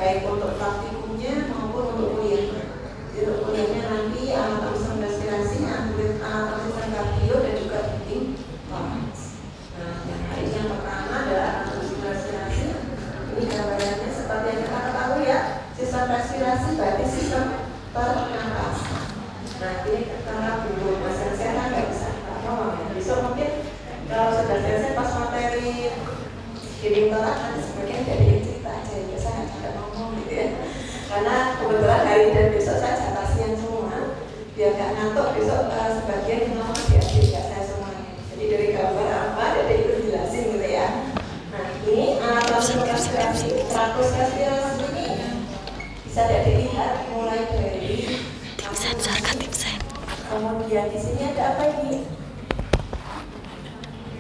baik untuk praktikumnya maupun untuk kuliah. Jadi untuk kuliahnya nanti alat tulisan respirasi, alat tulisan kardio dan juga breathing thorax. Nah, yang hari ini yang pertama adalah alat tulisan respirasi. Ini gambarannya seperti yang kita ketahui ya, sistem respirasi berarti sistem pernapasan. Nah, ini karena dulu pasien sehat nggak bisa ngomong ya. Besok mungkin kalau sudah selesai pas materi healing thorax nanti sebagian dari cerita aja ya, saya tidak ngomong gitu ya. Karena kebetulan hari dan besok saya jatah siang semua, biar nggak ngantuk besok sebagian yang ngomong biar tidak saya semuanya. Jadi dari gambar apa, dari itu jelasin gitu ya. Nah ini alat respirasi, trakus respirasi ini bisa dilihat mulai dari kemudian di sini ada apa ini?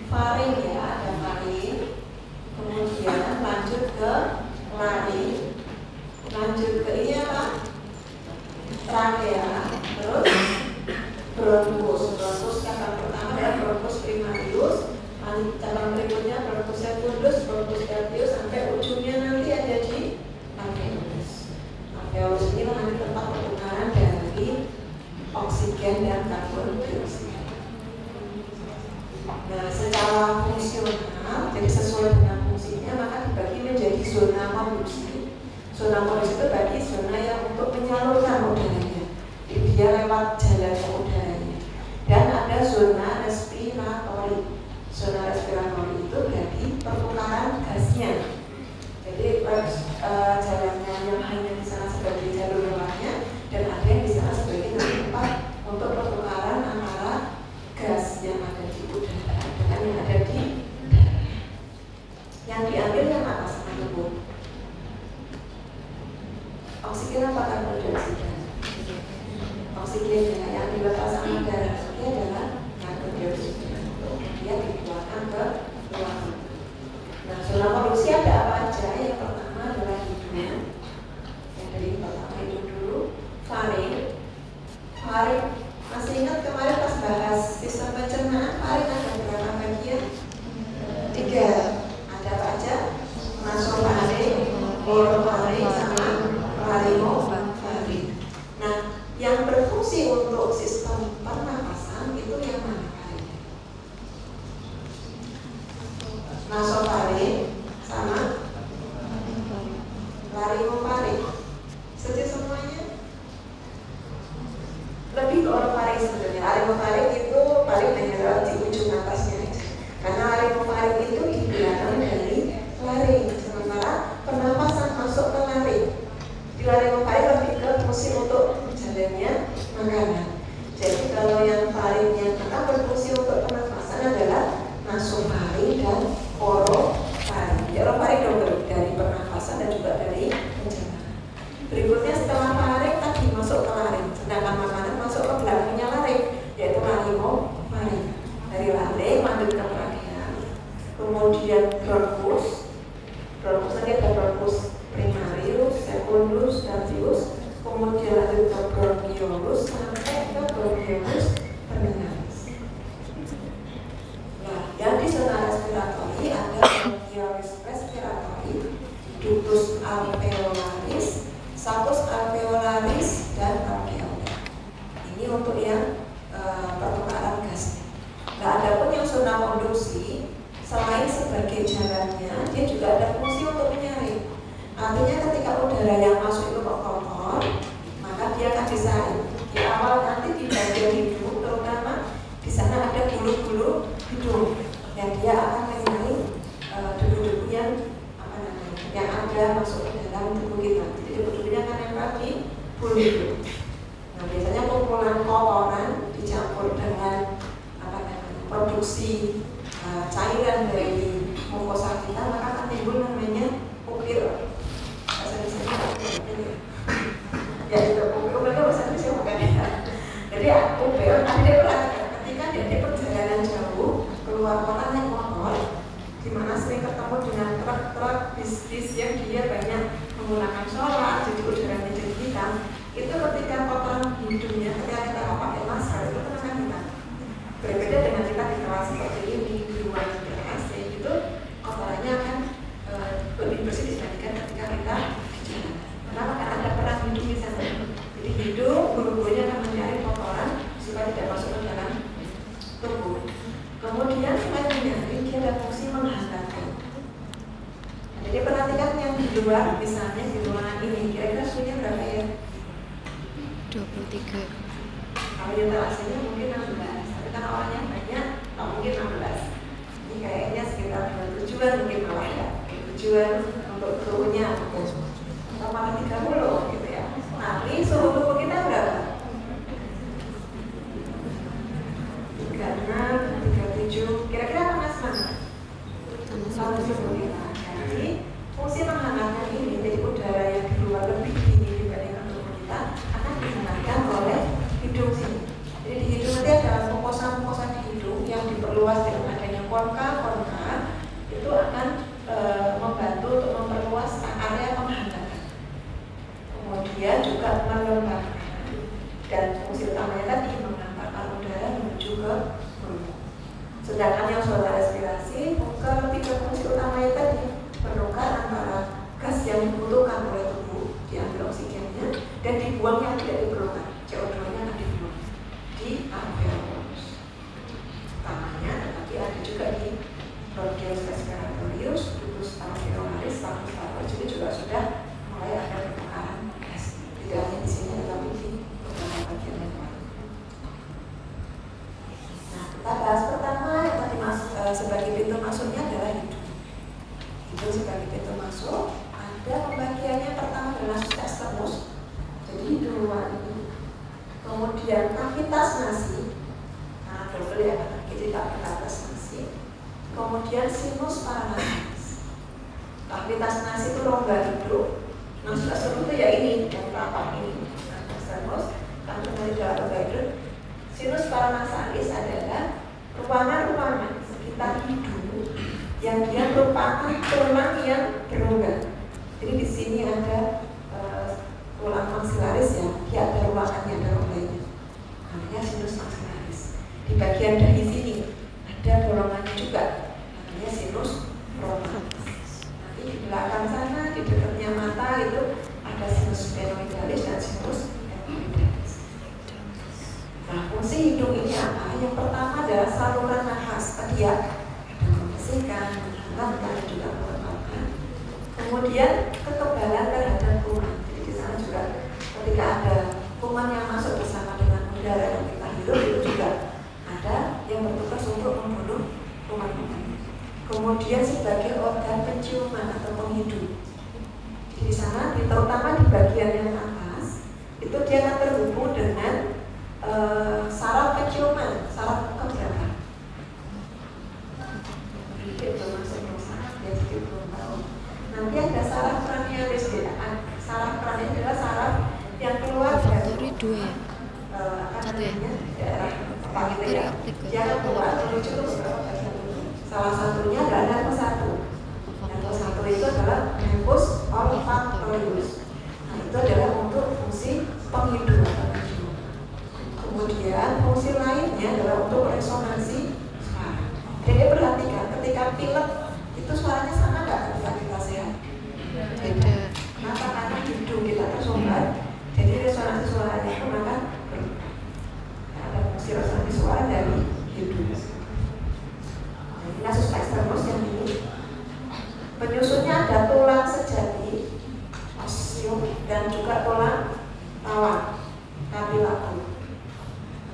Faring ya, ada faring. Kemudian lanjut ke laring, lanjut ke ini apa? Trachea, terus bronkus. Bronkus cabang pertama adalah bronkus primarius, cabang berikutnya bronkus secundus, bronkus tertius, sampai ujungnya nanti ada di alveolus. Alveolus ini nanti tempat pertukaran dari oksigen dan karbon dioksida. Nah, secara fungsional, jadi sesuai dengan fungsinya, maka dibagi menjadi zona polusi. Zona polusi itu bagi zona yang untuk menyalurkan udaranya, jadi dia lewat jalannya udaranya. Dan ada zona respiratori. Zona respiratori itu bagi pertukaran gasnya. Jadi jalannya yang hanya di sana sebagai jalur lewatnya, dan ada yang di sana sebagai tempat untuk pertukaran antara gas yang ada di udara dengan yang ada di darat. Yang diambil yang apa sama tubuh? Oksigen apa karbon dioksida? Oksigen ya, yang dilepas sama darah ini adalah karbon dioksida. Dia dikeluarkan ke luar tubuh. Nah, zona polusi ada apa aja? Yang pertama adalah hidung. Yang dari pertama hidung dulu, faring. Faring, masih ingat kemarin pas bahas sistem pencernaan, faring ada berapa bagian? 3. Ada apa aja? Nasofaring, orofaring, sama laringofaring. Nah, yang berfungsi untuk sistem pernapasan itu yang mana faringnya? Nasofaring sama laringofaring. Setuju semuanya? Lebih ke orofaring sebenarnya. Laringofaring itu paling hanya lewat di ujung atasnya aja. Karena laringofaring itu di belakang dari laring. Sementara pernapasan masuk ke laring. Di laringofaring lebih ke fungsi untuk jalannya makanan. Jadi kalau yang faringnya akan berfungsi untuk pernapasan adalah nasofaring dan orofaring. Jadi orofaring dari pernapasan dan juga dari pencernaan. Berikutnya setelah faring tadi masuk ke laring, sedangkan makanan masuk ke belakangnya laring, yaitu laringofaring. Dari laring lanjut ke trachea, kemudian bronkus. Bronkus tadi ada bronkus primarius, secundus, tertius, kemudian lanjut ke bronchiolus sampai ke bronchiolus terminalis. Nah, yang di zona respiratori ada bronchiolus respiratori, ductus alveolaris, saccus alveolaris, dan alveolar. Ini untuk yang pertukaran gasnya. Nah, ada pun yang zona konduksi, selain sebagai jalannya, dia juga ada fungsi untuk menyaring. Artinya ketika udara yang masuk itu kok kotor, maka dia akan disaring. Di awal nanti di bagian hidung, terutama di sana ada bulu-bulu hidung, yang dia akan menyaring debu-debu yang yang ada masuk ke dalam tubuh kita. Jadi debu-debunya akan nempel di bulu hidung. Nah, biasanya kumpulan kotoran dicampur dengan produksi cairan dari mukosa kita, maka akan timbul namanya ukir. Ya itu ukir mereka bahasa Indonesia bukan ya. Jadi ukir ada ketika dia di perjalanan jauh keluar kota naik motor, di mana sering ketemu dengan truk-truk bis yang dia banyak menggunakan solar, jadi udaranya jadi hitam. Itu ketika kotoran hidungnya, ketika kita pakai masker itu akan hitam. Berbeda dengan kita di kelas seperti ini, di luar AC itu kotorannya akan luar, misalnya di ruangan ini, kira-kira suhunya berapa ya? 23. Kalau ventilasinya mungkin 16, tapi karena orangnya banyak, nggak mungkin 16. Ini kayaknya sekitar 27-an mungkin malah ya, 27-an untuk suhunya, atau malah 30 gitu ya. Nah, ini suhu tubuh kita berapa? 36, 37, kira-kira panas mana? Panas tubuh kita. Jadi fungsi menghangatkan ini, jadi udara yang di luar lebih tinggi dibandingkan tubuh kita akan dihangatkan oleh hidung sini. Jadi di hidung nanti ada mukosa-mukosa di hidung yang diperluas dengan adanya konka itu akan membantu untuk memperluas area penghangatan. Kemudian juga melembabkan, dan fungsi utamanya tadi mengantarkan udara menuju ke mulut. Sedangkan yang saudara respirasi ketiga fungsi utamanya tadi menukar antara gas yang dibutuhkan oleh tubuh, diambil oksigennya dan dibuang yang tidak diperlukan, CO2-nya akan dibuang di alveolus utamanya, tetapi ada juga di bronchius respiratorius, ductus alveolaris, saccus alveolus, jadi juga sudah mulai ada pertukaran gas, tidak hanya di sini tetapi di beberapa bagian yang lain. Nah, kita bahas pertama yang tadi sebagai pintu masuknya adalah hidung. Hidung sebagai pintu masuk, ada pembagiannya. Pertama adalah nasus externus, jadi hidung luar ini. Kemudian kavitas nasi, nah double ya, jadi kavitas nasi. Kemudian sinus paranalis. Kavitas nasi itu rongga hidung. Nasus externus itu ya ini, yang rapat ini. Nasus externus, kantung dari dalam rongga hidung. Sinus paranasalis adalah ruangan-ruangan sekitar hidung yang dia merupakan tulang yang berongga. Jadi di sini ada tulang maksilaris ya, dia ada ruangannya, ada rongganya. Namanya sinus maksilaris. Di bagian dahi sini ada bolongannya juga, namanya sinus frontalis. Nanti di belakang sana, di dekatnya mata itu ada sinus sphenoidalis dan sinus epiduralis. Nah, fungsi hidung ini apa? Yang pertama adalah saluran nafas. Tadi ya, ada membersihkan, menghangatkan, dan juga melembabkan. Kemudian kekebalan terhadap kuman. Jadi di sana juga ketika ada kuman yang masuk bersama dengan udara yang kita hirup, itu juga ada yang bertugas untuk membunuh kuman-kuman. Kemudian sebagai organ penciuman atau penghidup. Di sana, terutama di bagian yang atas, itu dia akan terhubung dengan saraf penciuman, saraf keberapa? Nanti ada saraf cranialis, saraf cranialis adalah saraf yang keluar dari satu ya? daerah apa gitu ya? Dia akan keluar menuju ke beberapa bagian tubuh. Salah satunya adalah nervus 1. Nervus 1 itu adalah nervus olfactorius. Nah, itu adalah untuk fungsi penghidupan. Kemudian fungsi lainnya adalah untuk resonansi suara. Jadi perhatikan ketika pilek itu suaranya sama nggak ketika kita sehat? Beda. Kenapa? Karena hidung kita tersumbat, jadi resonansi suaranya itu maka berubah. Ada fungsi resonansi suara dari hidung. Jadi nasus externus yang ini penyusunnya ada tulang sejati, osium, dan juga tulang rawan, cartilagus.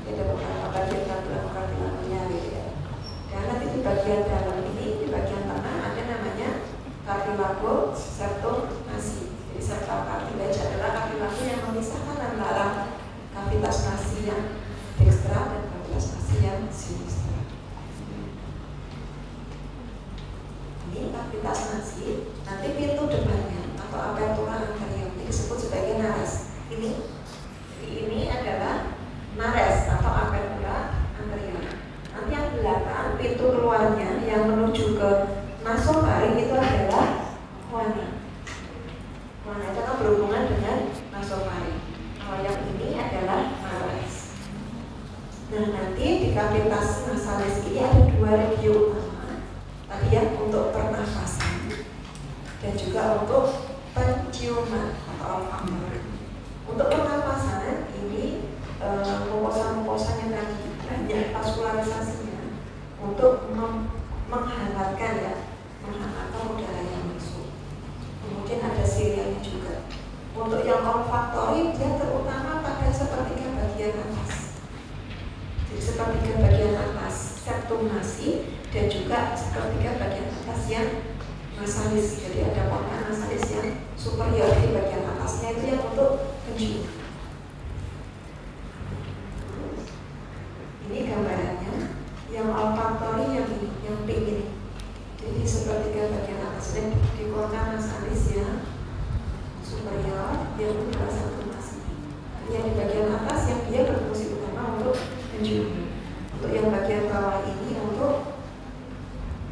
Ada beberapa bagian kartilakusnya gitu ya. Dan nanti di bagian dalam ini, di bagian tengah ada namanya cartilagus septum nasi. Jadi septum cartilage adalah cartilagus yang memisahkan antara kavitas nasi yang dextra dan kavitas nasi yang sinistra. Ini kavitas nasi, nanti pintu depannya atau apertura anterior ini disebut sebagai nares. Ini adalah nares atau apertura anterior. Nanti yang belakang pintu keluarnya yang menuju ke nasofaring itu adalah choana. Choana itu kan berhubungan dengan nasofaring. Kalau yang ini adalah nares. Nah, nanti di kavitas nasalis ini ada dua regio utama. Tadi ya untuk pernafasan dan juga untuk penciuman atau olfaktor. Untuk pernafasan ini mukosa-mukosanya tadi banyak vaskularisasinya untuk menghangatkan ya, menghangatkan udara yang masuk. Kemudian ada sepertiga bagian atas septum nasi dan juga sepertiga bagian atas yang nasalis. Jadi ada porta nasalis yang superior di bagian atasnya itu yang untuk kencing. Ini gambarannya, yang olfaktori yang ini, yang pink ini. Jadi sepertiga bagian atasnya di porta nasalis yang superior, yang adalah septum nasi. Yang di bagian atas yang dia berfungsi utama untuk kencing. Untuk yang bagian bawah ini untuk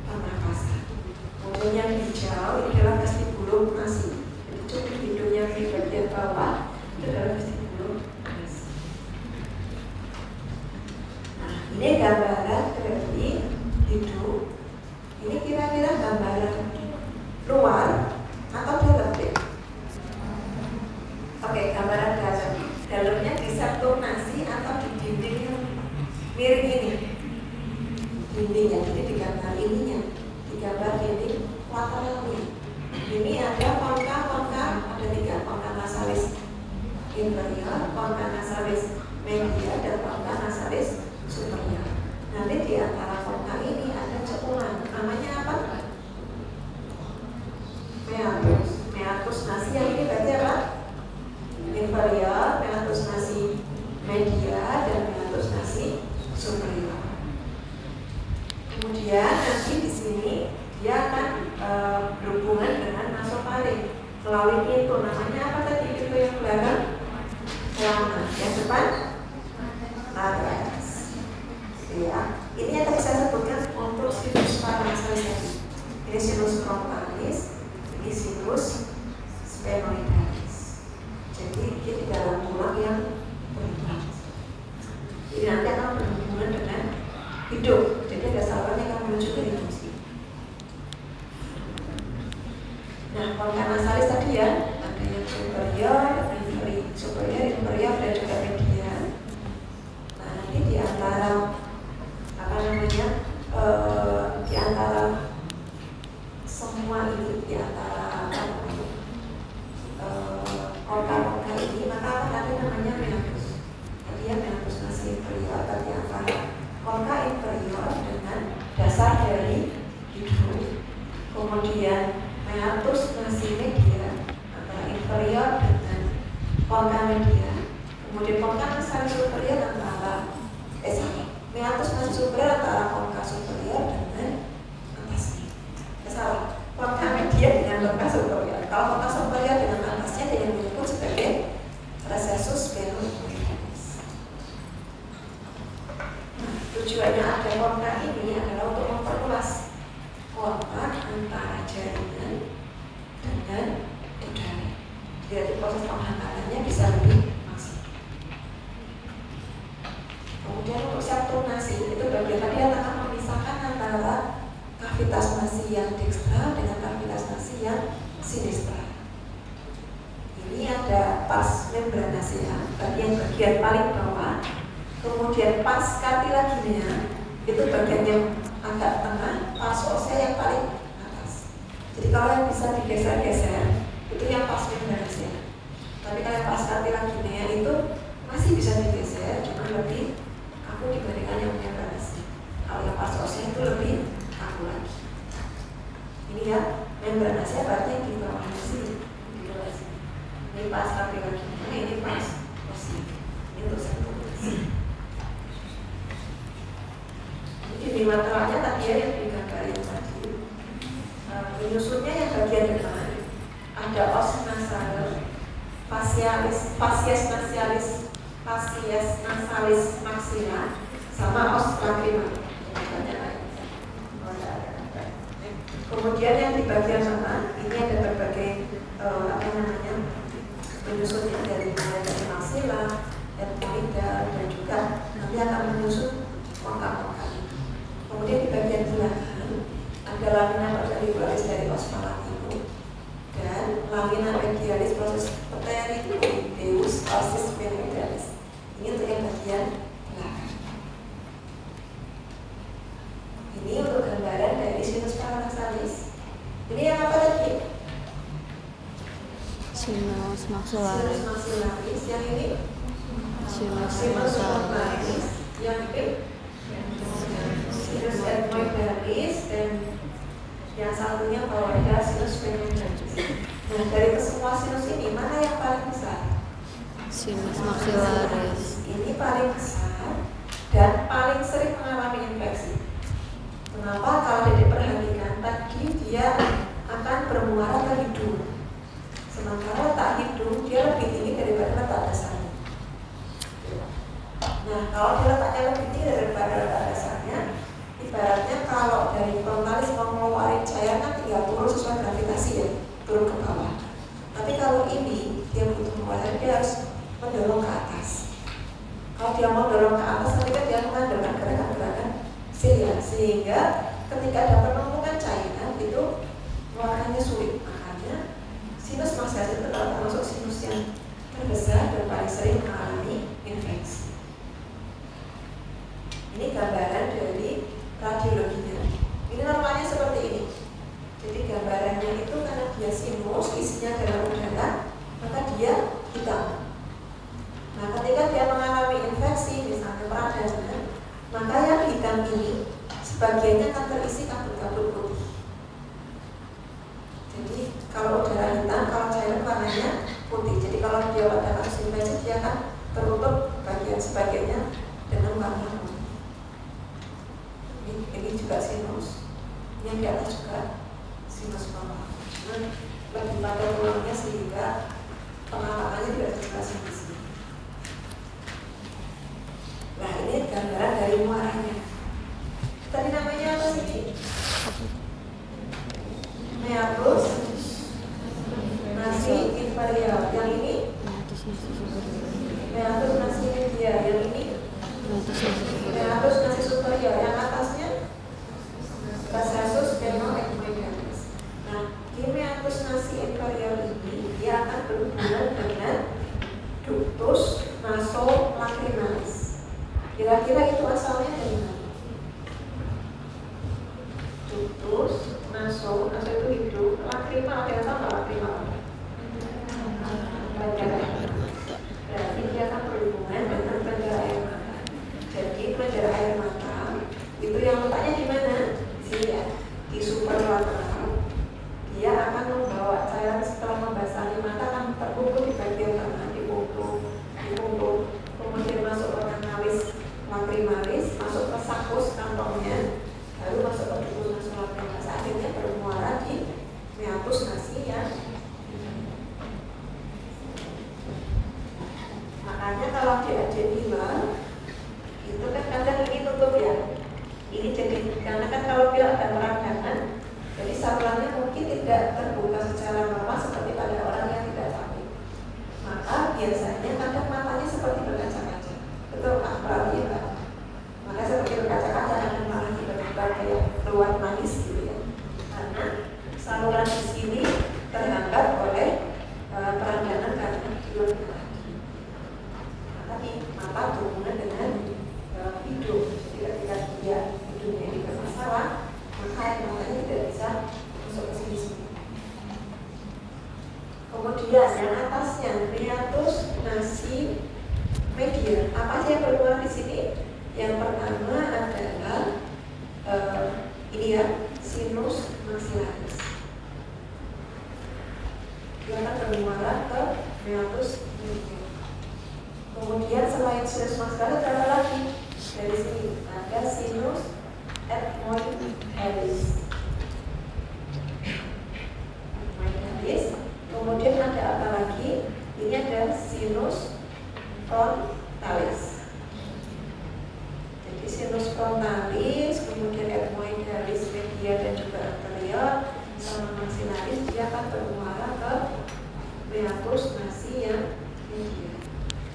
pernafasan. Kemudian yang hijau ini adalah vestibulum nasi. Jadi cubit hidungnya di bagian bawah itu adalah vestibulum nasi. Nah, ini gambaran dari hidung. Ini kira-kira gambaran luar atau dalam deh? Oke, gambaran dalam. Dalamnya di septum nasi atau di dinding yang miring ini. Dindingnya, jadi digambar ininya, digambar dinding lateralnya. Ini ada konka, ada 3 konka nasalis inferior, konka nasalis media, dan konka nasalis superior. Nanti di antara konka ini ada cekungan, namanya apa? Meatus nasi yang ini berarti apa? Inferior, meatus nasi media, dan meatus nasi superior. Kemudian nanti di sini dia akan berhubungan dengan nasofaring melalui pintu. Namanya apa tadi pintu yang belakang? Celana. Yang depan? Naras. Ya. Ini yang tadi saya sebutkan untuk sinus paranasalis tadi. Ini sinus frontalis, ini sinus sphenoidalis. Jadi dia di dalam tulang yang berubah. Jadi nanti akan berhubungan dengan hidup. Jadi ada saluran yang akan menuju ke hidung sini. Nah, konka nasalis tadi ya, ada yang superior, inferior, dan juga median. Nah, nanti di antara apa namanya, di antara semua ini, di antara konka-konka ini, maka akan ada namanya meatus. Tadi ya meatus nasi inferior, tadi antara konka inferior dengan dasar dari hidung. Kemudian meatus nasi media antara inferior dengan konka media. Kemudian konka nasalis superior antara meatus nasi superior antara konka superior dengan atasnya. Salah, konka media dengan konka superior. Kalau konka superior dengan atasnya dia yang disebut sebagai recessus sphenoidalis. Tujuannya ada konka ini adalah untuk memperluas kontak antara jaringan dengan udara. Jadi proses penghantarannya bisa lebih maksimal. Kemudian untuk septum nasi itu bagian tadi yang akan memisahkan antara kavitas nasi yang dekstra dengan kavitas nasi yang sinistra. Ini ada pas membranacea, bagian paling bawah. Kemudian pas cartilaginea itu bagian yang agak tengah, pas osea yang paling atas. Jadi kalau yang bisa digeser-geser itu yang pas membranacea. Tapi kalau yang pas cartilaginea itu masih bisa digeser, cuma lebih kaku dibandingkan yang membranacea. Kalau yang pas osea itu lebih kaku lagi. Ini ya membranacea berarti yang di bawahnya sini, di bawah sini. Ini pas cartilaginea, ini pas osea. Ini untuk septum nasi. Di lateralnya tadi ya yang digambarin tadi, menyusutnya yang bagian depan ada os nasal, facies nasalis maxilla, sama os lacrimal. Kemudian yang di bagian tengah ini ada berbagai menyusutnya dari maxilla, etmoidal, dan juga nanti akan menyusut konka-konka. Kemudian di bagian belakang ada lamina percellularis dari os palatinum dan lamina medialis proses pterinoideus osis sphenoidalis. Ini untuk yang bagian belakang. Ini untuk gambaran dari sinus paranasalis. Ini yang apa tadi? Sinus maxillaris. Sinus maxillaris. Yang ini? Sinus frontalis. Yang ini? sinus ethmoidalis, dan yang satunya kalau ada sinus pneumodalis. Nah, dari kesemua sinus ini mana yang paling besar? Sinus maxillaris. Ini paling besar dan paling sering mengalami infeksi. Kenapa? Kalau diperhatikan tadi dia akan bermuara ke hidung. Sementara letak hidung dia lebih tinggi daripada letak dasarnya. Nah, kalau dia letaknya lebih tinggi daripada letak dasarnya, ibaratnya kalau dari frontalis mau ngeluarin cairan kan tinggal turun sesuai gravitasi ya, turun ke bawah. Tapi kalau ini dia butuh mengeluarkan, dia harus mendorong ke atas. Kalau dia mau dorong ke atas, nanti kan dia mengandalkan gerakan-gerakan silia, sehingga ketika dapat menemukan cairan itu mengeluarkannya sulit. Makanya sinus maxillaris itu termasuk sinus yang terbesar dan paling sering mengalami infeksi. Ini gambaran dari radiologinya. Ini normalnya seperti ini. Jadi gambarannya itu karena dia sinus, isinya adalah udara, maka dia hitam. Nah, ketika dia mengalami infeksi, misalnya peradangan, maka yang hitam ini sebagiannya akan terisi kabut-kabut putih. Jadi kalau udara hitam, kalau cairan warnanya putih. Jadi kalau dia pada kasus infeksi, dia akan tertutup bagian sebagiannya dengan warna putih. Ini juga sinus. Yang di atas juga sinus bawah. Lebih pada tulangnya sehingga pengawasannya tidak terjelas di sini. Nah, ini gambaran dari muaranya. Tadi namanya apa sih? Meatus nasi inferior. Yang ini meatus nasi media. Yang ini meatus nasi superior. Yang atasnya casasus ethmoidalis. Nah, di meatus nasi inferior ini dia akan berhubungan dengan ductus nasolacrimalis. Kira-kira itu asalnya dari mana? Ductus, naso itu hidung, lakrima, ada yang tahu nggak lakrima? Berarti dia akan berhubungan dengan penjara air mata. Jadi penjara air mata itu yang letaknya di mana? Di sini ya, di superlateral. Dia akan membawa cairan setelah membasahi mata akan terkumpul di bagian tengah, dipunggung, kemudian masuk ke kanalis lacrimalis, masuk ke sakus kantongnya, lalu masuk ke ductus nasolacrimalis, akhirnya bermuara di meatus nasi ya. Makanya kalau di adenila itu kan kadang ini tutup ya. Ini jadi karena kan kalau dia ada peradangan, jadi salurannya mungkin tidak terbuka secara normal seperti pada orang yang tidak sakit. Maka biasanya kadang matanya seperti berkaca-kaca. Betul Pak Prawi ya Pak? Maka seperti berkaca-kaca dan malah tiba-tiba kayak keluar manis gitu ya. Karena saluran di sini terhambat oleh peradangan karena hidung lagi. Tapi mata berhubungan dengan hidung. Jadi ketika dia hidungnya ini bermasalah, maka matanya tidak bisa masuk ke sini. Kemudian yang atasnya meatus nasi media. Apa sih yang bermuara di sini? Yang pertama adalah ini ya, sinus maxillaris. Dia akan bermuara ke meatus media. Kemudian selain sinus maxillaris ada lagi dari sini ada sinus ethmoidalis. Kemudian ada apa lagi? Ini ada sinus frontalis. Jadi sinus frontalis, kemudian ethmoidalis media dan juga anterior sama maxillaris, dia akan bermuara ke meatus nasi yang media.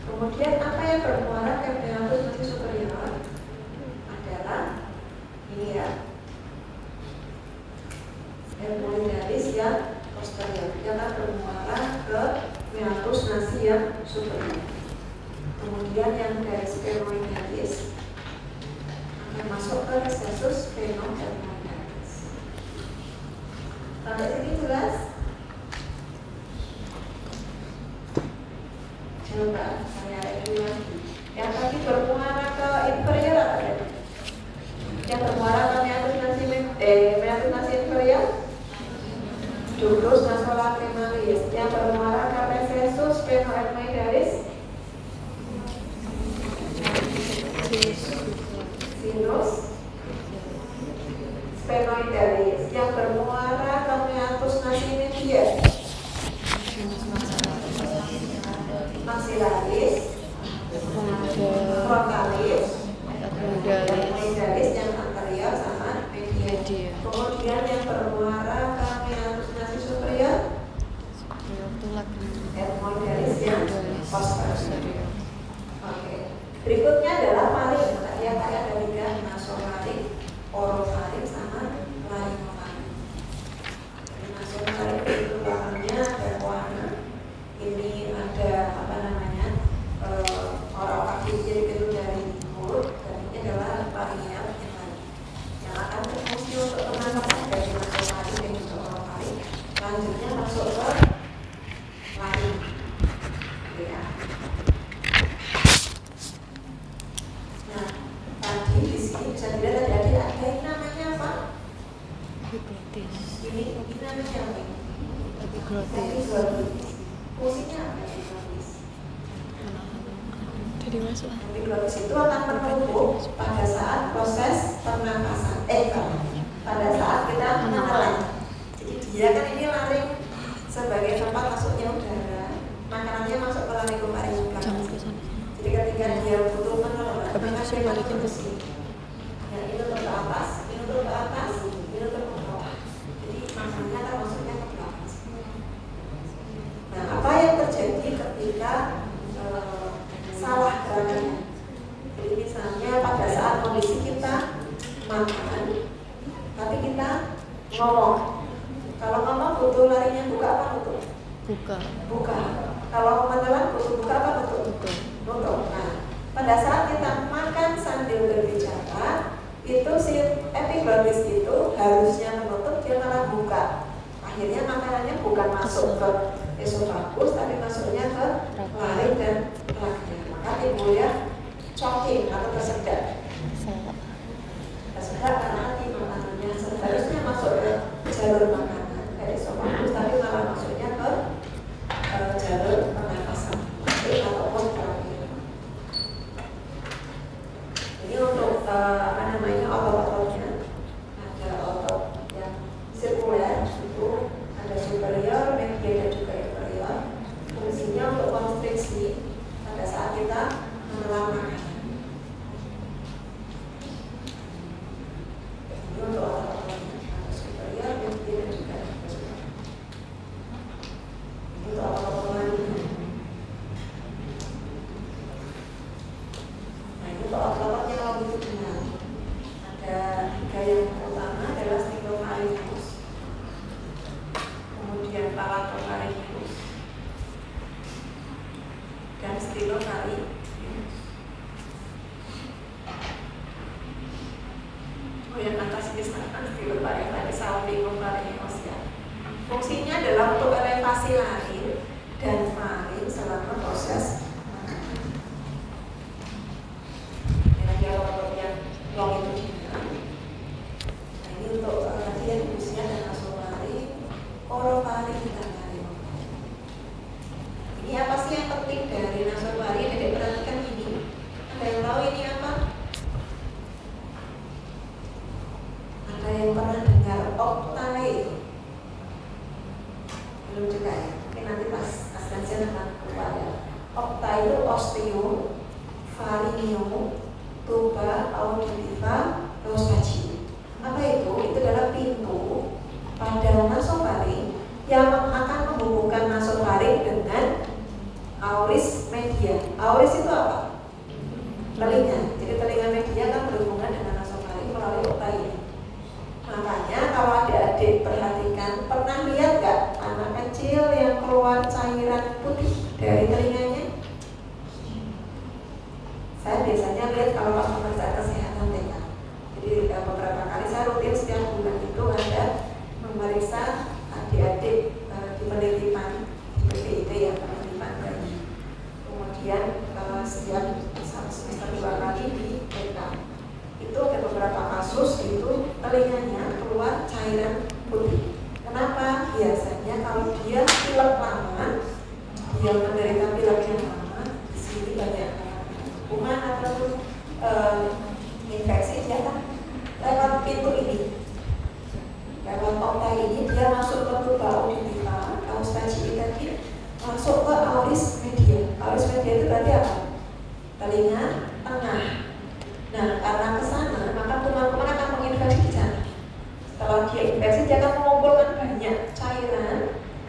Kemudian apa yang bermuara ke meatus nasi superior adalah ini ya, ethmoidalis yang posterior. Dia akan bermuara ke meatus nasi yang superior. Kemudian yang dari sphenoidalis akan masuk ke recessus sphenodermoidalis. Sampai sini jelas? Coba saya review lagi. Yang tadi bermuara ke inferior apa tadi? Yang bermuara ethmoidalis, sinus, sphenoidalis yang bermuara ke meatus nasi media, maxillaris, frontalis, ethmoidalis yang anterior sama media. Kemudian yang bermuara ke meatus nasi superior, ethmoidalis yang posterior. Oke. Berikutnya adalah faring. Lihat ada 3, nasofaring, orofaring sama laringofaring. Nasofaring itu belakangnya ada warna. Ini ada apa namanya? Oral kaki jadi pintu dari mulut, dan ini adalah laringeal yang akan berfungsi untuk pernafasan dari nasofaring dan juga orofaring. Lanjutnya masuk ke laring. Ya. Nah, tadi di sini bisa dilihat ada yang namanya apa? Ini namanya apa? Epiglotis. Fungsinya apa? Epiglotis. Jadi masuk. Epiglotis itu akan menumpuk pada saat proses pernapasan. Pada saat kita menelan. Jadi dia kan ini laring sebagai tempat masuknya udara. Makanannya masuk ke laringofaring belakang. Jadi ketika dia butuh menelan, maka dia balikin ke sini. Ya, ini untuk ke atas, ini untuk ke atas, ini untuk ke bawah. Jadi makanannya akan masuknya ke belakang. Nah, apa yang terjadi ketika salah gerakannya? Jadi misalnya pada saat kondisi kita makan, tapi kita ngomong. Kalau ngomong butuh larinya buka apa tutup? Buka. Kalau menelan butuh buka apa tutup? Tutup. Nah, pada saat kita makan sambil berbicara, itu si epiglotis itu harusnya menutup, dia malah buka. Akhirnya makanannya bukan masuk ke esofagus, tapi masuknya ke laring dan trachea. Maka timbulnya choking atau tersedak. Tersedak karena nanti makanannya seharusnya masuk ke jalur makanan ke esofagus, tapi malah masuknya ke jalur pernapasan ataupun trachea. Ini untuk apa namanya otot-ototnya. Ada otot yang sirkuler itu ada superior, media dan juga inferior. Fungsinya untuk konstriksi pada saat kita menelan makanan. Ini untuk otot-ototnya ada superior, media dan juga inferior. Ini untuk otot-otot lainnya. Nah, ini untuk otot-ototnya longitudinal. Ada 3 yang utama adalah sternopharyngeus, kemudian palatopharyngeus, dan sternopharyngeus. Oh, yang atas ini misalkan sternopharyngeus, salpingopharyngeus ya. Fungsinya adalah untuk elevasi laring dan faring selama proses makanan. Ini otot yang longitudinal. Nah, ini untuk tadi yang fungsinya dan nasofaring, orofaring dan laringofaring. Ini apa sih yang penting dari nasofaring? Jadi perhatikan ini. Ada yang tahu ini apa? Ada yang pernah dengar octai? Belum juga ya? Mungkin nanti pas asistensian akan keluar ya. Octai itu osteo, farineo, tuba, auditiva, eustachi. Apa itu? Itu adalah pintu pada nasofaring yang akan menghubungkan nasofaring dengan auris media. Auris itu apa? Telinga. Jadi telinga media kan berhubungan dengan nasofaring melalui octai. Makanya kalau adik-adik perhatikan, pernah lihat nggak anak kecil yang keluar cairan putih dari telinganya? Saya biasanya lihat kalau pas pemeriksa kesehatan TK. Jadi beberapa kali saya rutin setiap bulan itu ada memeriksa adik-adik di penelitian PPIT ya, penelitian bayi. Kemudian setiap semester 2 kali di TK. Itu ada beberapa kasus itu telinganya keluar cairan putih. Kenapa? Biasanya kalau dia pilek lama, dia menderita pilek masuk ke auris media. Auris media itu berarti apa? Telinga tengah. Nah, karena ke sana, maka kuman-kuman akan menginfeksi di sana. Setelah dia infeksi, dia akan mengumpulkan banyak cairan,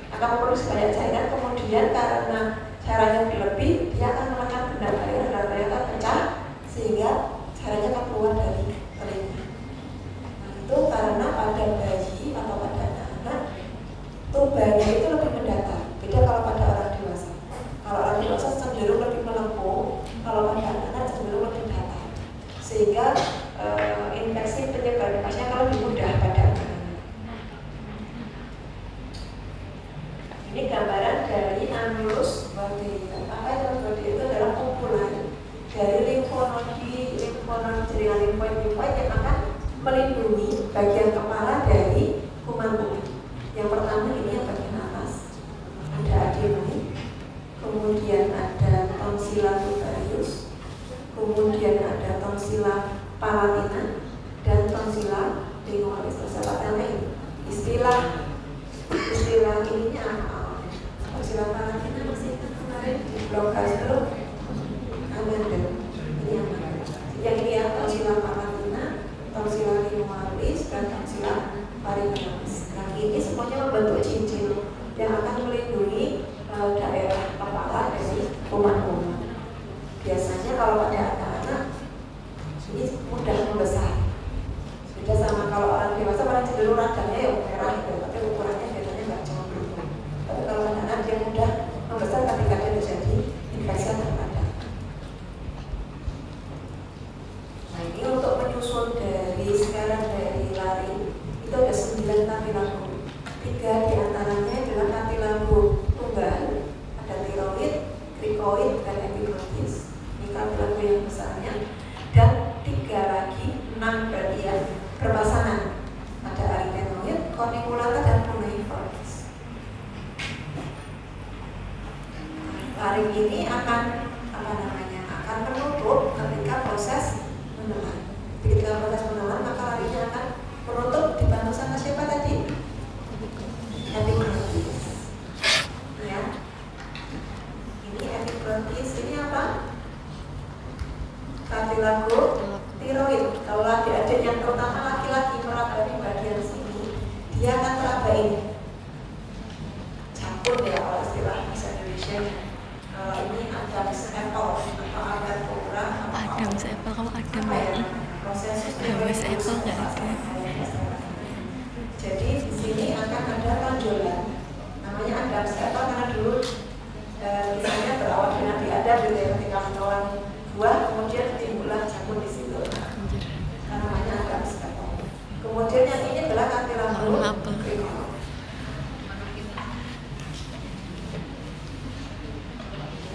akan memproduksi banyak cairan. Kemudian karena cairannya berlebih, dia akan menekan benda cairan dan ternyata pecah, sehingga cairannya akan keluar dari telinga. Nah, itu karena pada bayi atau pada anak-anak, tubuhnya itu lebih mendatar. Beda kalau pada orang dewasa. Kalau orang dewasa cenderung lebih melengkung, kalau pada anak-anak cenderung lebih datar. Sehingga infeksi penyebar infeksinya kalau lebih mudah pada anak-anak. Ini gambaran dari anulus bakteri. Apa itu anulus bakteri? Itu adalah kumpulan dari limfonodi, jaringan limfoid yang akan melindungi bagian kepala dari kuman-kuman. Yang pertama ini yang bagian atas, ada adenoid, kemudian ada tonsilla tuberculus, kemudian ada tonsilla palatina dan tonsilla lingualis. Istilah ininya apa? Tonsilla palatina masih kemarin di blog dulu. Amanda, ini yang ini ya, tonsilla palatina, tonsilla lingualis dan tonsilla pharyngealis. Nah, ini semuanya membentuk cincin yang akan melindungi daerah kepala dari kuman-kuman. Biasanya kalau pada anak-anak ini mudah membesar. Beda sama kalau orang dewasa, paling cenderung ragamnya yang merah gitu, tapi ukurannya biasanya nggak cuma gitu. Tapi kalau anak-anak dia mudah membesar ketika dia terjadi infeksi terhadap. Nah, ini untuk menyusun dari sekarang dari laring itu ada 9 kartilago. 3 diantaranya adalah kartilago tunggal, ada tiroid, krikoid, dan epiglotis. Ini kartilago yang besarnya. Dan 3 lagi, 6 bagian berpasangan. Ada arytenoid, corniculata, dan cuneiformis. Laring ini akan akan menutup ketika proses menelan. Ketika proses menelan, maka laringnya akan menutup dibantu sama siapa tadi? Epiglotis. Ya. Ini epiglotis, ini apa? Kartilago tiroid. Kalau adik-adik yang terutama laki-laki meraba di bagian sini, dia akan meraba ini. Campur ya kalau istilah bahasa Indonesia. Ini Adam's apple atau Agatopora. Adam's apple, kamu Adam ya? Proses Adam's apple nggak ada. Jadi di sini akan ada tonjolan. Namanya Adam's apple karena dulu misalnya berawal dengan diadap gitu ya, ketika menelan buah, kemudian timbullah jamur di situ. Namanya Adam's apple. Kemudian yang ini adalah kartilago.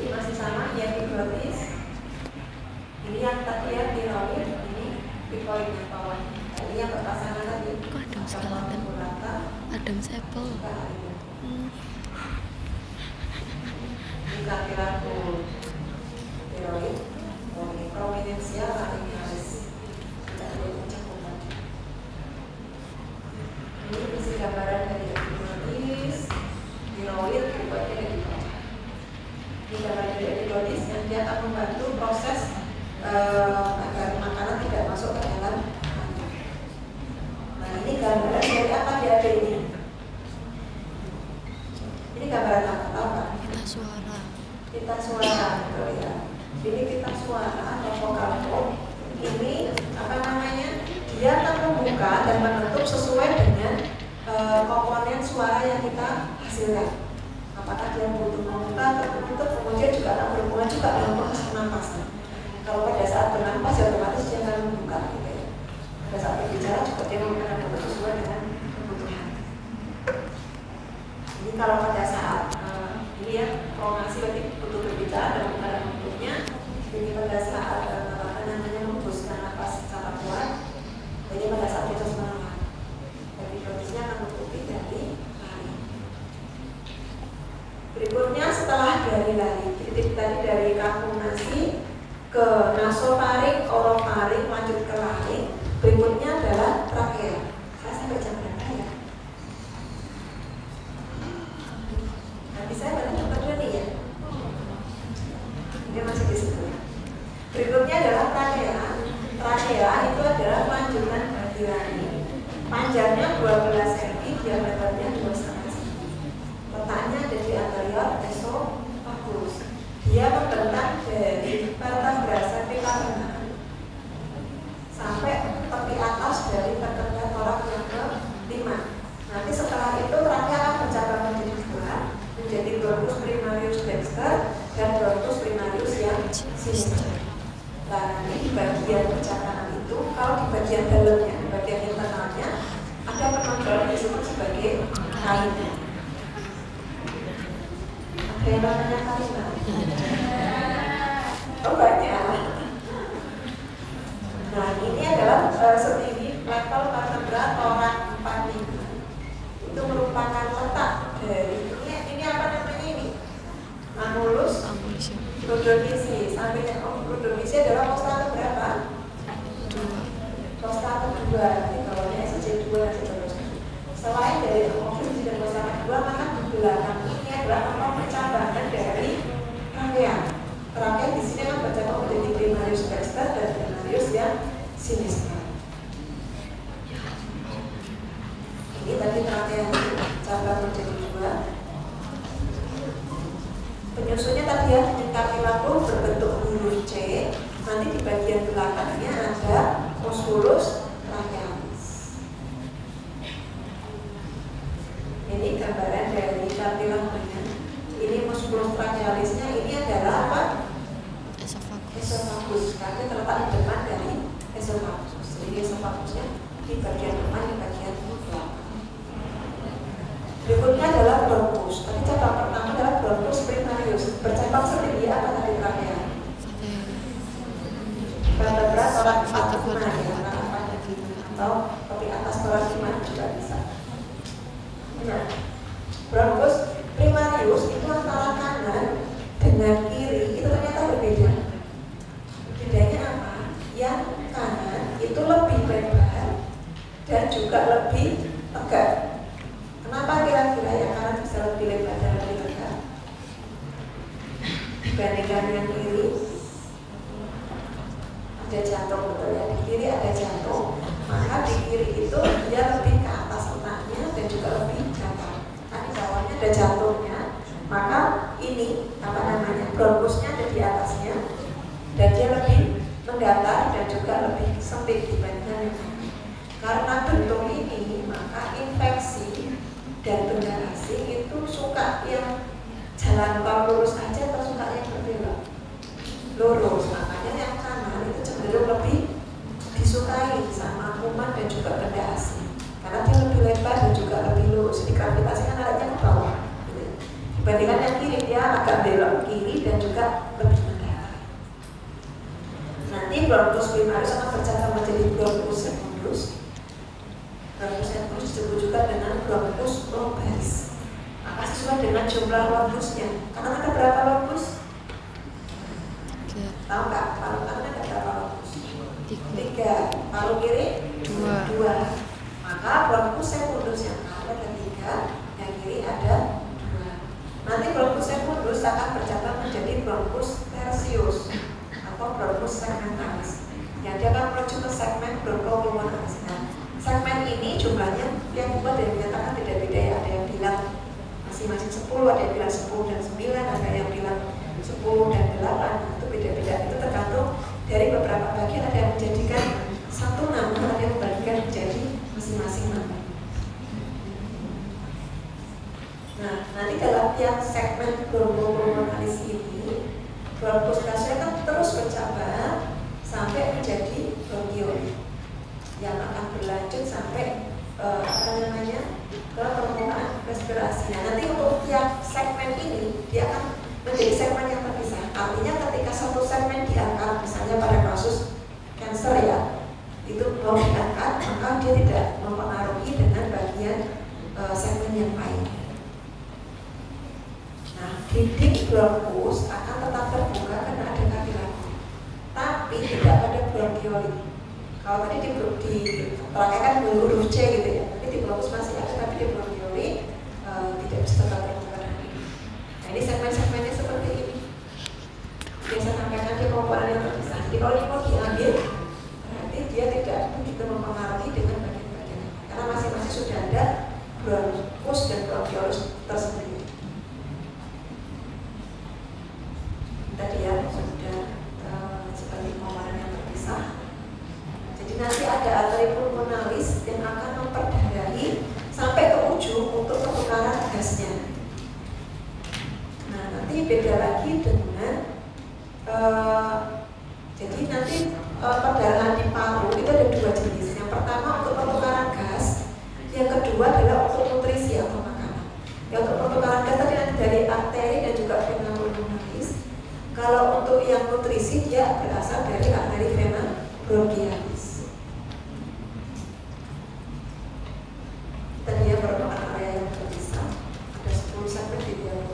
Ini masih sama, ya epiglotis. Ini yang tadi ya tiroid, ini krikoid yang bawah. Ini yang berpasangan tadi. Kok Adam's apple? Ini kartilago tiroid, prominensia laryngealis. Ini isi gambaran dari epiglotis, tiroid, krikoidnya dari bawah. Ini gambaran dari epiglotis yang dia akan membantu proses agar makanan tidak masuk ke dalam kantong. Nah, ini gambaran dari apa dia ada ini? Ini gambaran apa? Pita suara, betul ya. Ini pita suara atau vokal cord. Ini apa namanya? Dia akan membuka dan menutup sesuai dengan komponen suara yang kita hasilkan. Apakah dia butuh membuka atau menutup, kemudian juga akan berhubungan juga dengan proses pernapasan. Kalau pada saat bernapas ya otomatis dia akan membuka gitu ya. Pada saat berbicara juga dia akan membuka sesuai dengan kebutuhan. Ini kalau pada saat ini ya pronasi berarti butuh berbicara dan bukan bentuknya. Ini pada saat apa namanya menghembuskan napas secara kuat. Jadi pada saat proses menelan, epiglotisnya akan menutupi dari laring. Berikutnya setelah dari laring, titik tadi dari kalkulasi ke nasofaring, orofaring, lanjut ke laring. Berikutnya adalah trakea. Saya sampai jam berapa ya? Nanti saya balik cepat dulu nih ya. bronkus primarius dexter dan bronkus primarius yang sinister. Nah, ini di bagian percakapan itu, kalau di bagian dalamnya, di bagian internalnya ada penonjol yang disebut sebagai kaina. Ada yang namanya kaina? Oh banyak. Nah, ini adalah setinggi level vertebra thorax 45. Itu merupakan letak dari ini apa namanya ini? Anulus rhodonisi. Sampingnya rhodonisi adalah prostata berapa? 2. Prostata 2. Di bawahnya SC2 dan seterusnya. Selain dari rhodonisi dan prostata 2, maka di belakang ini adalah apa percabangan dari rangkaian. Rangkaian di sini kan bercabang menjadi primarius dexter dan primarius yang sinister. Ini tadi rangkaian cabang menjadi 2. Penyusunnya tadi ya, di cartilago berbentuk huruf C. Nanti di bagian belakangnya ada musculus brachialis. Ini gambaran dari cartilagonya. Ini musculus brachialisnya, ini adalah apa? Esophagus. Karena terletak di depan dari esophagus. Jadi esofagusnya di bagian depan, di bagian belakang. Berikutnya adalah bronkus. Tadi cabang pertama adalah bronkus primarius. Bercabang setinggi apa tadi terakhir? Vertebra thorax 45 ya, atau topi atas thorax 5 juga bisa. Nah, bronkus primarius itu antara kanan dengan kiri itu ternyata berbeda. Bedanya apa? Yang kanan itu lebih lebar dan juga lebih tegak. Kenapa kira-kira yang kanan bisa lebih lebar dan lebih tegak dibandingkan yang kiri? Ada jantung, betul ya, di kiri ada jantung, maka di kiri itu dia lebih ke atas letaknya dan juga lebih datar. Nah, di bawahnya ada jantungnya, maka ini apa namanya bronkusnya ada di atasnya dan dia lebih mendatar dan juga lebih sempit dibandingkan yang ini. Karena bentuk ini, maka infeksi dan benda asing itu suka yang jalan tol lurus aja atau suka yang berbelok lurus. Makanya yang kanan itu cenderung lebih disukai sama kuman dan juga benda asing karena dia lebih lebar dan juga lebih lurus. Jadi gravitasinya nariknya ke bawah dibandingkan yang kiri, dia agak belok kiri dan juga lebih mendatar. Nanti bronkus primarius akan bercabang menjadi bronkus secundus. Bronkus secundus disebut juga dengan bronkus lombaris. Maka sesuai dengan jumlah lobusnya. Karena ada berapa lobus? Tahu nggak? Paru kanan ada berapa lobus? 3. Paru kiri? 2. Maka bronkus secundus yang kanan ada 3, yang kiri ada 2. Nanti bronkus secundus akan bercabang menjadi bronkus tertius atau bronkus segmentalis. Yang dia akan menuju ke segmen bronchopulmonalis. Nah, segmen ini jumlahnya yang buat dan menyatakan beda-beda ya. Ada yang bilang masing-masing 10, ada yang bilang 10 dan 9, ada yang bilang 10 dan 8. Itu beda-beda, itu tergantung dari beberapa bagian. Ada yang menjadikan satu nama, ada yang membagikan menjadi masing-masing nama. Nah, nanti dalam yang segmen bronchopulmonalis ini bronkus tertius kan terus bercabang sampai menjadi bronkioli yang akan berlanjut sampai ke permukaan respirasi. Nah, nanti untuk yang segmen ini dia akan menjadi segmen yang terpisah. Artinya ketika satu segmen diangkat, misalnya pada kasus kanker ya, itu mau diangkat, maka dia tidak mempengaruhi dengan bagian segmen yang lain. Nah, dinding bronkus akan tetap terbuka karena ada cartilago, tapi tidak ada bronkioli. Kalau tadi diperagakan huruf C gitu ya, tapi di bronkus masih ada, tapi di bronkioli tidak bisa tetap terbuka lagi. Nah, ini segmen-segmennya seperti ini. Biasa sampaikan di komponen yang terpisah. Jadi kalau ini mau diambil, berarti dia tidak begitu mempengaruhi dengan bagian-bagian, karena masing-masing sudah ada bronkus dan bronkiolus tersendiri. Tadi ya sudah seperti komponen yang terpisah. Jadi nanti ada arteri pulmonalis yang akan memperdarahi sampai ke ujung untuk pertukaran gasnya. nanti beda lagi dengan jadi nanti perdarahan di paru itu ada dua jenis. Yang pertama untuk pertukaran gas, yang kedua adalah untuk nutrisi atau makanan. Yang untuk pertukaran gas tadi nanti dari arteri dan juga vena pulmonalis. Kalau untuk yang nutrisi dia berasal dari arteri vena bronchialis. Tadi ya merupakan area yang terpisah. Ada 10 segmen di dalam.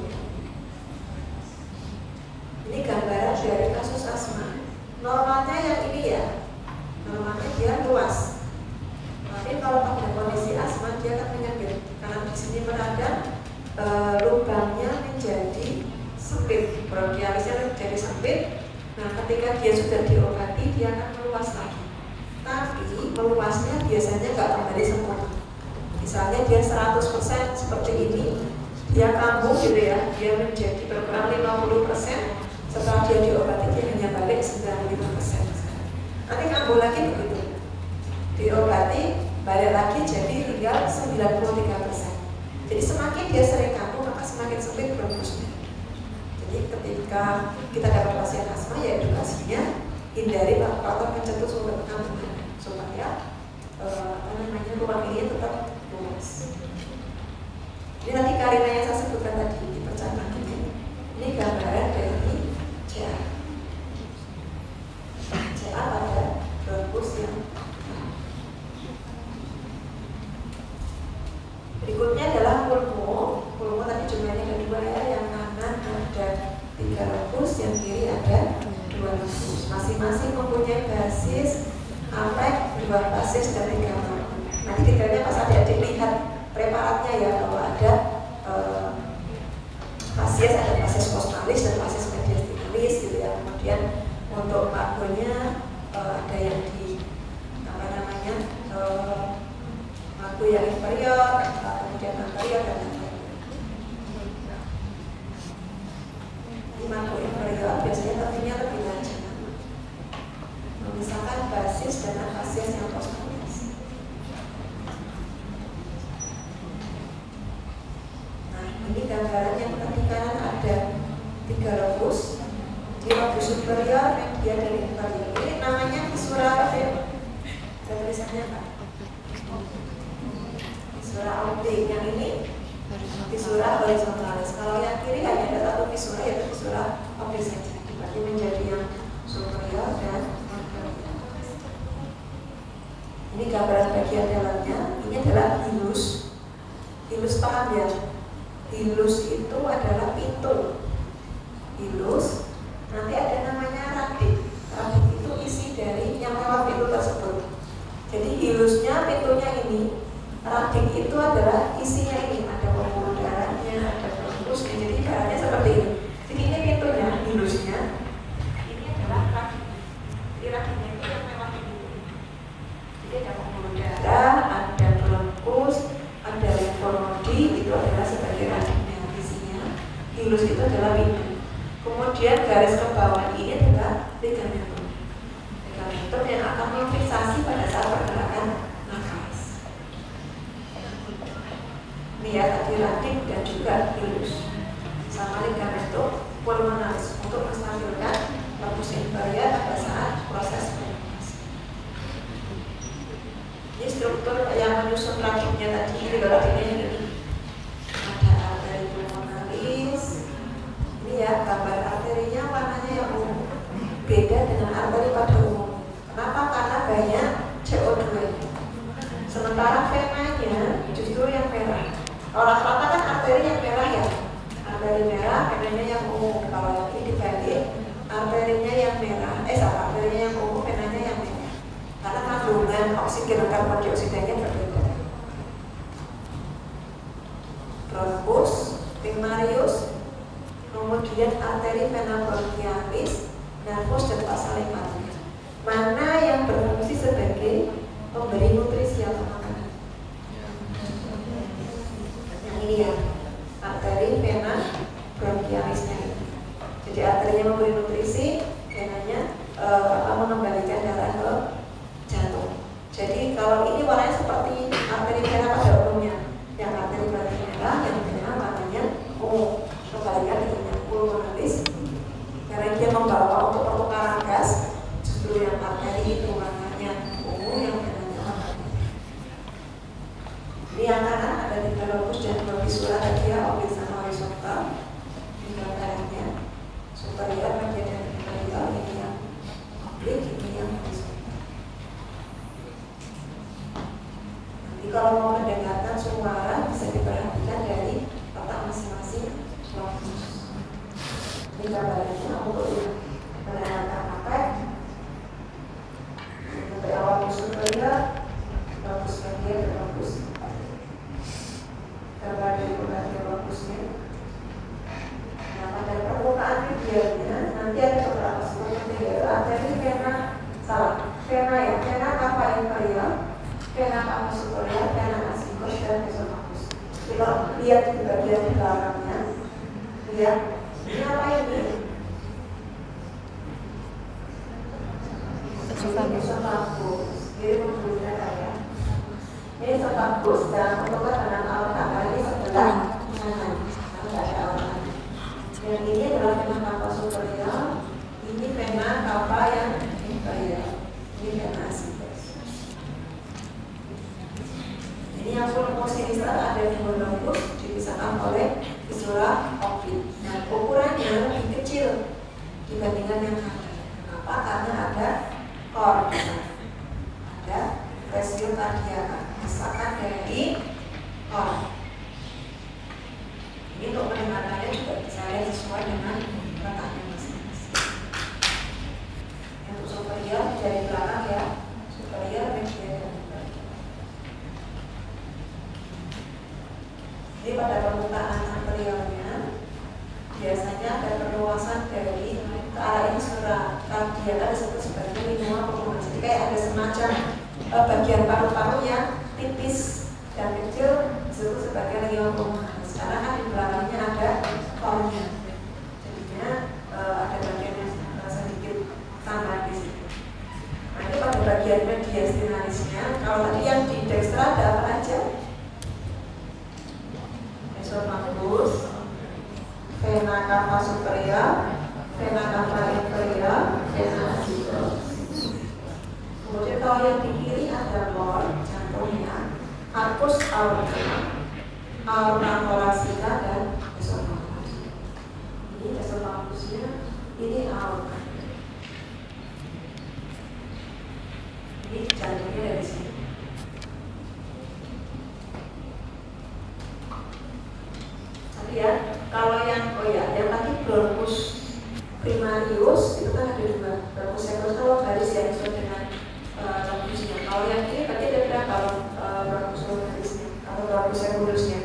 Ini gambaran dari kasus asma. Normalnya yang ini ya, normalnya dia luas. Tapi kalau pada kondisi asma dia akan menyempit karena di sini meradang lubangnya menjadi sempit, bronkialisnya menjadi sempit. Nah, ketika dia sudah diobati dia akan meluas lagi. Tapi meluasnya biasanya nggak kembali sempurna. Misalnya dia 100% seperti ini, dia kambuh gitu ya, dia menjadi berkurang 50%. Setelah dia diobati dia hanya balik 95%. Nanti kambuh lagi begitu. Diobati balik lagi jadi tinggal 93%. Jadi semakin dia sering kambuh maka semakin sempit bronkusnya. Jadi ketika kita dapat pasien asma ya edukasinya hindari faktor pencetus sumber kambuhan supaya ruang ini tetap luas. Ini nanti karirnya yang saya sebutkan tadi dipecahkan ini. Ini gambaran dari CA pada bronkus yang berikutnya adalah pulmo. Pulmo tadi jumlahnya ada dua ya, yang kanan ada 3 lobus, yang kiri ada 2 lobus. Masing-masing mempunyai basis, apek, 2 basis dan 3 lobus. Nanti detailnya pas adik-adik lihat preparatnya ya, kalau ada basis, ada basis kosmalis dan basis mediastinalis gitu ya. Kemudian untuk magonya ada yang di apa namanya mago yang inferior, kemudian anterior dan lain-lain. Di mago inferior biasanya artinya lebih lanjut, memisahkan basis dengan basis yang kosmalis. Nah, ini gambarannya di kanan ada 3 lobus. Di lobus superior, media dan inferior. Ini namanya visura apa ya? Ada tulisannya apa? Visura audit. Yang ini visura horizontalis. Kalau yang kiri hanya ada satu visura, yaitu visura audit saja. Berarti menjadi yang superior dan inferior. Ini gambaran bagian dalamnya. Ini adalah hilus. Hilus paham ya? Hilus itu adalah pintu. Hilus nanti ada namanya radik. Radik itu isi dari yang lewat pintu tersebut. Jadi hilusnya pintunya ini, radik itu adalah isinya ini. Ada pembuluh darahnya, ada bronkusnya. Jadi darahnya seperti ini. Jadi ini pintunya, hilusnya. Ini adalah radik. Jadi radiknya itu yang lewat pintu. Jadi ada pembuluh darah, ada bronkus, ada limfonodi, itu adalah sebagai radiknya. Isinya hilus itu adalah pintu. Kemudian garis ke bawah ini adalah ligamentum. Ligamentum yang akan memfiksasi pada saat pergerakan nafas. Ini ya tadi radik dan juga hilus. Sama ligamentum pulmonalis untuk menstabilkan lobus inferior pada saat proses bernafas. Ini struktur yang menyusun radiknya tadi, ini radiknya ini. Ada arteri pulmonalis. Ini ya gambar arterinya warnanya yang ungu. Beda dengan arteri pada umumnya. Kenapa? Karena banyak CO2. Sementara venanya justru yang merah. Kalau rata-rata kan arteri yang merah ya. Arteri merah, venanya yang ungu. Kalau yang ini dibalik, arterinya yang merah. Arterinya yang ungu, venanya yang merah. Karena kandungan oksigen karbon dioksidanya berbeda. Bronkus, primarius, kemudian arteri vena bronchialis, nervus dan pasa limpatik. Mana yang berfungsi sebagai pemberi nutrisi atau makanan? Yang ini ya, arteri vena bronchialisnya ini. Jadi arterinya memberi nutrisi, venanya mengembalikan darah ke jantung. Jadi kalau ini warnanya seperti arteri vena pada umumnya, yang arteri berarti merah, yang vena warnanya ungu. Kembalikan dengan Ini gambarnya untuk menanyakan apa? Sampai awal musuh kerja, bagus bagian dan bagus. Gambar dari bagian bagusnya. Nah, pada permukaan videonya nanti ada beberapa seperti itu. Ada ini pena kappa imperial, pena kappa superior, pena asincus dan esophagus. Kalau lihat di bagian belakangnya, lihat ini apa ini? Esophagus. Jadi menurutnya saya ini esophagus dan untuk dengan aorta ini sebelah kanan, tidak ada aorta. Yang ini adalah pena kappa superior, ini pena kappa yang inferior, ini pena asincus. Ini yang full positif ada di monokus dipisahkan oleh viscera optik. Nah, ukurannya lebih kecil dibandingkan yang kanan. Kenapa? Karena ada core, ada rasio kardiaka, desakan dari core. Ini untuk pendengarannya juga bisa lihat sesuai dengan letaknya masing-masing. Untuk superior dari belakang ya, superior medial. Jadi pada permukaan anteriornya biasanya ada perluasan dari ke arah ini surah kardiaka disebut sebagai linua pulmonalis. Jadi kayak ada semacam bagian paru-paru yang tipis dan kecil disebut sebagai linua pulmonalis. Karena kan di belakangnya ada core-nya, jadinya ada bagian yang sedikit tambah di situ. Nah, ini pada bagian mediastinalisnya. Kalau tadi yang di dextra ada apa aja? Esophagus, vena cava superior, vena cava inferior, vena asincus. Kemudian kalau yang di kiri ada lor, jantungnya, arcus aorta, aorta thoracica dan esophagus. Ini esophagusnya, ini aorta. Ini jantungnya dari sini. Ya, kalau yang tadi bronchus primarius itu kan ada dua, bronchus secundus kalau garis yang sesuai dengan bronchusnya. Kalau yang ini berarti ada berapa bronchus primarisnya atau bronchus secundusnya?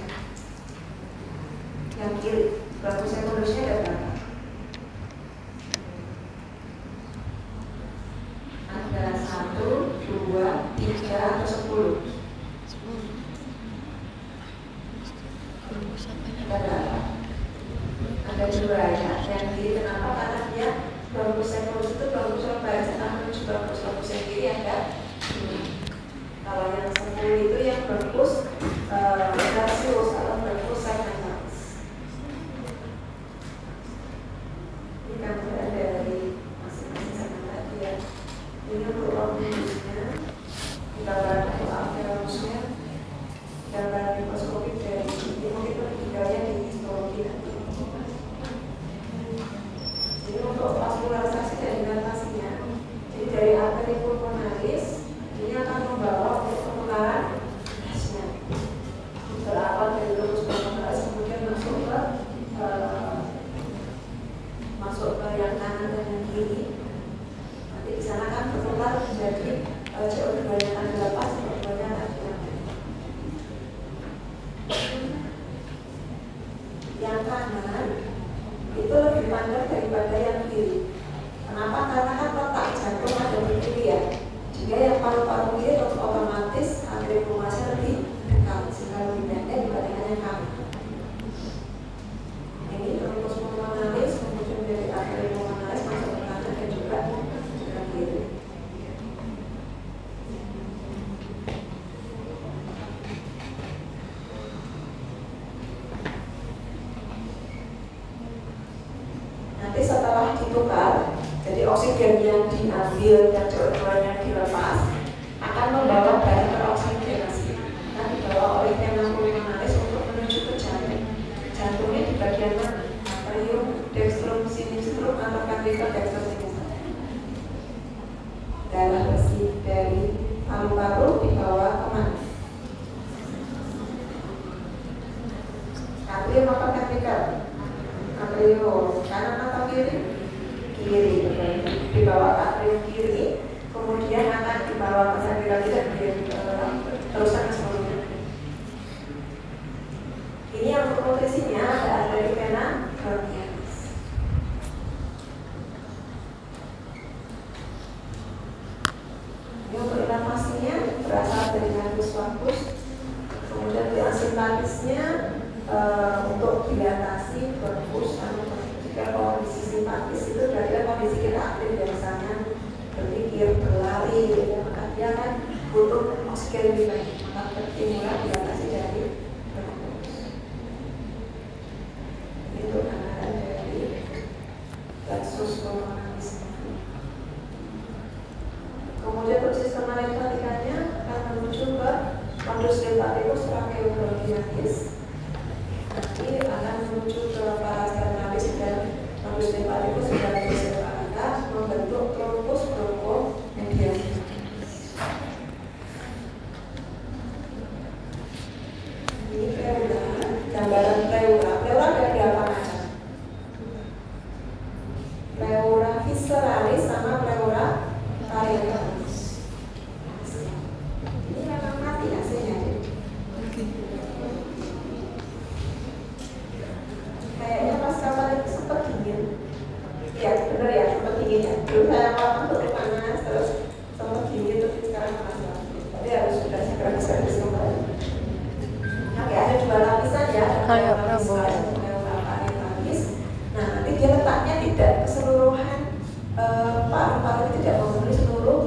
Yang kiri, bronchus secundusnya ada berapa? Ada 1, 2, 3 atau 10? Ada dua ya. Yang kiri kenapa? Karena dia bronchus secundus itu bronchus lombaricus menuju bronchus yang kiri ada. Kalau yang 10 itu yang bronchus tertius atau bronchus segmentalis. Ini kan ada dari masing-masing segmen tadi ya. Ini untuk bronchusnya, kita barang untuk alveolusnya, gambar mikroskopik dari ini mungkin pertigaannya di histologi nanti. Jadi untuk vaskularisasi dan dilatasinya, jadi dari arteri pulmonalis ini akan membawa untuk penukaran gasnya berawal dari lubus pulmonalis kemudian masuk ke yang kanan dan yang kiri. Nanti di sana kan bertukar menjadi CO2 nya akan dilepas, CO2 nya akan diambil. Yang kanan itu lebih panjang daripada yang kiri. Kenapa? Karena kan letak jantung ada di kiri ya. Jika yang paru-paru kiri otomatis arteri pulmonasnya lebih dekat, sehingga lebih pendek dibandingkan yang kanan. Ini rumpus pulmonalis kemudian dari arteri pulmonalis masuk ke kanan dan juga ke kiri. Nanti setelah ditukar, jadi oksigen yang diambil dan CO2 yang dilepas akan membawa dari peroksigenasi. Nah, dibawa oleh vena pulmonalis untuk menuju ke jantung. Jantungnya di bagian mana? Atrium, dextrum, sinistrum, atau ventricle dextrum, sinistrum. Darah bersih dari paru-paru dibawa kemana? Atrium apa ventricle? Atrium. Kanan atau dibawa ke atrium kiri, kemudian akan dibawa ke sandi lagi dan teruskan ke seluruh tubuh. Ini yang untuk nutrisinya ada dari vena brachialis. Ini untuk inflamasinya berasal dari nervus vagus. Kemudian yang simpatisnya untuk dilatasi berpus jika kondisi simpatis itu berarti kondisi kita aktif ya, misalnya berpikir, berlari ya, maka dia kan butuh oksigen lebih banyak, maka berstimulan dilatasi dari berpus. Itu gambaran dari kasus pulmonalis. Kemudian untuk sistem limfatikanya akan menuju ke kondus limfatikus tracheobronchialis. Nanti akan menuju ke parasternalis dan kondus limfatikus dan limfatika membentuk trombus bronchomedialis. Ini pleura, gambaran pleura. Pleura ada berapa macam? Pleura visceralis sama pleura parietalis. Ini memang mati hasilnya. Kayaknya pas kapan itu sempat dingin. Ya benar ya, sempat dingin ya. Dulu saya makan untuk panas, terus sempat dingin, terus sekarang panas lagi. Tapi harus sudah segera diservis kembali. Oke, ada dua lapisan ya. Ada pleura parietalis. Nah, nanti dia letaknya tidak keseluruhan paru-paru, tidak memenuhi seluruh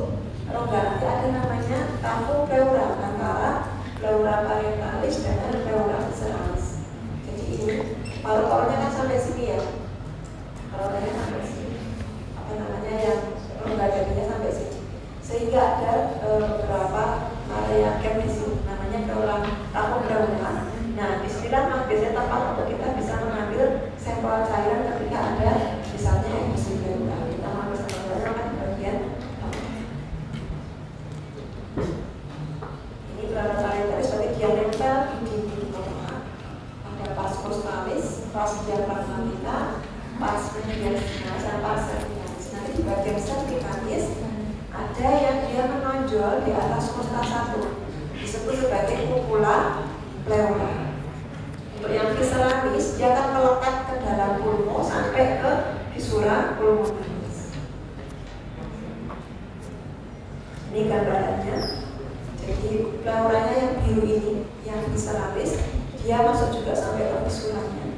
rongga. Nanti ada namanya tampung pleura antara pleura parietalis dengan pleura visceralis. Jadi ini paru-parunya kan sampai sini ya, paru-parunya sampai sini, apa namanya yang rongga dagingnya sampai sini, sehingga ada beberapa area gap di sini, namanya pleura tampung pleura. Nah, disinilah biasanya tempat untuk kita bisa mengambil sampel cairan ketika ada misalnya emisi pleura. Kita mengambil sampel cairan kan di bagian ini pleura parietalis, berarti dia nempel di dinding rongga. Ada pars costalis, pars diafragmatica, pars mediastinus, dan pars cervicalis. Nanti di bagian cervicalis ada yang dia menonjol di atas kosta 1, disebut sebagai cupula pleura. Untuk yang visceralis, dia akan melekat ke dalam pulmo sampai ke fisura pulmonalis. Ini gambarannya. Jadi pleuranya yang biru ini, yang visceralis, dia masuk juga sampai ke fisuranya.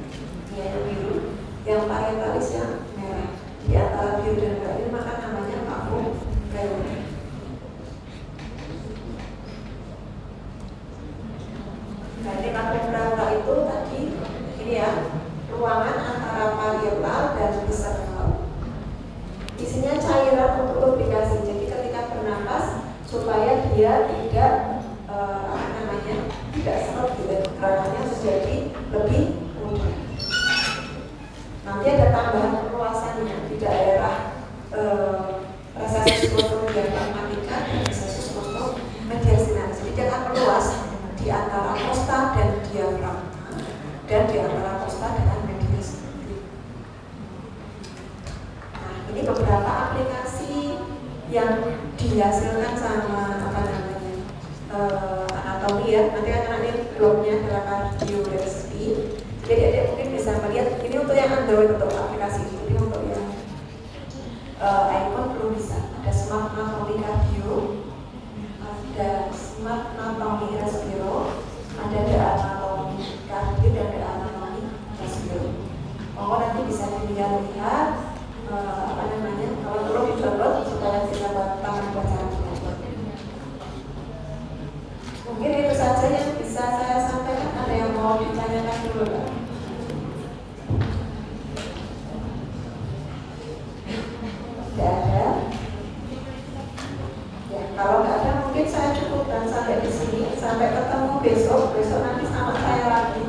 Dia yang biru, yang parietalis yang merah. Di antara biru dan merah ini maka namanya tampung pleura. Nah, ini tampung pleura itu tadi ini ya, ruangan antara parietal dan visceral. Isinya cairan untuk lubrikasi. Jadi ketika bernapas supaya dia tidak tidak seret gitu, gerakannya menjadi lebih mudah. Nanti ada tambahan perluasannya di daerah resesus diafragmatica dan resesus mediastinus. Jadi dia akan meluas di antara kosta dan diafragma dan di antara kosta dengan mediastinus. Nah, ini beberapa aplikasi yang dihasilkan sama apa namanya anatomi ya. Nanti akan ada blognya adalah cardio recipe. Jadi adik mungkin bisa melihat ini untuk yang Android untuk aplikasi ini. Jadi untuk yang iPhone belum bisa. Ada Smart Anatomy Cardio, ada Smart Anatomy Respiro, ada Anatomy Cardio dan Anatomy Respiro. Nanti bisa dilihat apa namanya, kalau perlu di-download supaya bisa buat tangan bacaan. Mungkin itu saja yang bisa saya sampaikan. Ada yang mau ditanyakan dulu Pak? Tidak ada? Ya, kalau nggak ada mungkin saya cukupkan sampai di sini. Sampai ketemu besok. Besok nanti sama saya lagi